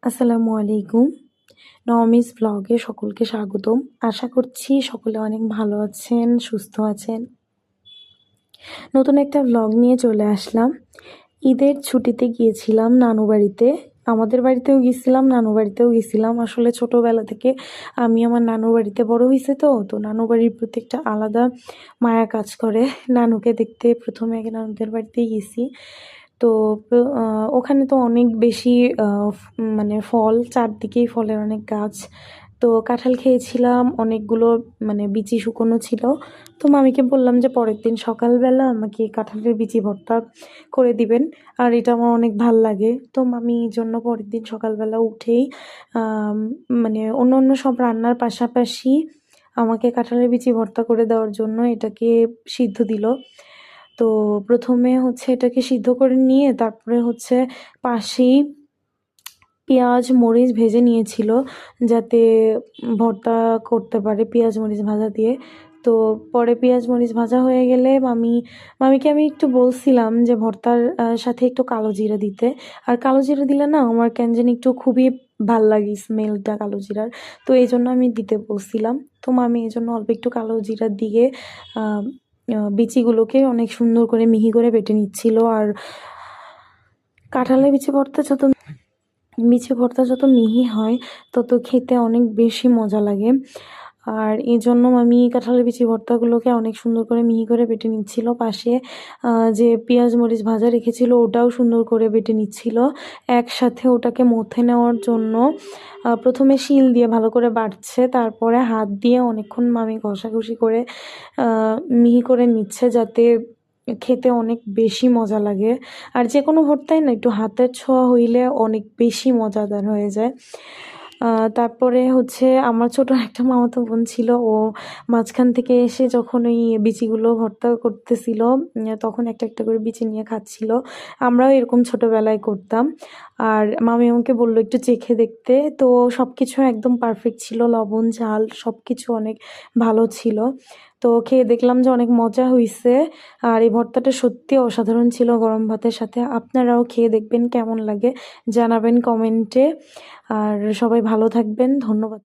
আসসালামু আলাইকুম। নওমিস ব্লগে সকলকে স্বাগতম। আশা করছি সকলে অনেক ভালো আছেন, সুস্থ আছেন। নতুন একটা ব্লগ নিয়ে চলে আসলাম। ঈদের ছুটিতে গিয়েছিলাম নানু বাড়িতে। আমাদের বাড়িতেও গেছিলাম, নানু বাড়িতেও গেছিলাম। আসলে ছোটবেলা থেকে আমি আমার নানুর বাড়িতে বড় হয়েছে, তো নানু বাড়ির প্রতি একটা আলাদা মায়া কাজ করে। নানুকে দেখতে প্রথমে আগে নানুদের বাড়িতেই গেছি। তো ওখানে তো অনেক বেশি মানে ফল, চারদিকেই ফলের অনেক গাছ। তো কাঁঠাল খেয়েছিলাম, অনেকগুলো মানে বিচি শুকনো ছিল। তো মামিকে বললাম যে পরের দিন সকালবেলা আমাকে কাঁঠালের বিচি ভর্তা করে দিবেন, আর এটা আমার অনেক ভাল লাগে। তো মামি এই জন্য পরের দিন সকালবেলা উঠেই মানে অন্য সব রান্নার পাশাপাশি আমাকে কাঁঠালের বিচি ভর্তা করে দেওয়ার জন্য এটাকে সিদ্ধ দিল। তো প্রথমে হচ্ছে এটাকে সিদ্ধ করে নিয়ে তারপরে হচ্ছে পাশেই পেঁয়াজ মরিচ ভেজে নিয়েছিল, যাতে ভর্তা করতে পারে পেঁয়াজ মরিচ ভাজা দিয়ে। তো পরে পেঁয়াজ মরিচ ভাজা হয়ে গেলে মামিকে আমি একটু বলছিলাম যে ভর্তার সাথে একটু কালো জিরা দিতে। আর কালো জিরা দিলে না আমার কেন জানি একটু খুবই ভাল লাগে স্মেলটা কালো জিরার। তো এই জন্য আমি দিতে বলছিলাম। তো মামি এই জন্য অল্প একটু কালো জিরা দিয়ে বিচিগুলোকে অনেক সুন্দর করে মিহি করে বেটে নিচ্ছিল। আর কাঁঠালের বিচি ভর্তা যত মিহি হয় তত খেতে অনেক বেশি মজা লাগে। আর এই জন্য আমি কাঁঠালের বিচি ভর্তাগুলোকে অনেক সুন্দর করে মিহি করে বেটে নিচ্ছিল। পাশে যে পেঁয়াজ মরিচ ভাজা রেখেছিল ওটাও সুন্দর করে বেটে নিচ্ছিল। একসাথে ওটাকে মথে নেওয়ার জন্য প্রথমে শিল দিয়ে ভালো করে বাটছে, তারপরে হাত দিয়ে অনেকক্ষণ মামি ঘষাঘষি করে মিহি করে নিচ্ছে, যাতে খেতে অনেক বেশি মজা লাগে। আর যে কোনো ভর্তাই না একটু হাতের ছোঁয়া হইলে অনেক বেশি মজাদার হয়ে যায়। তারপরে হচ্ছে আমার ছোট একটা মামাতো বোন ছিল, ও মাঝখান থেকে এসে যখন ওই বিচিগুলো ভর্তা করতেছিল তখন একটা একটা করে বিচি নিয়ে খাচ্ছিল। আমরাও এরকম ছোটবেলায় করতাম। আর মামি আমাকে বললো একটু চেখে দেখতে। তো সব কিছু একদম পারফেক্ট ছিল, লবণ ঝাল সব কিছু অনেক ভালো ছিল। তো খেয়ে দেখলাম যে অনেক মজা হয়েছে। আর এই ভর্তাটা সত্যি অসাধারণ ছিল গরম ভাতের সাথে। আপনারাও খেয়ে দেখবেন কেমন লাগে, জানাবেন কমেন্টে। আর সবাই ভালো থাকবেন, ধন্যবাদ।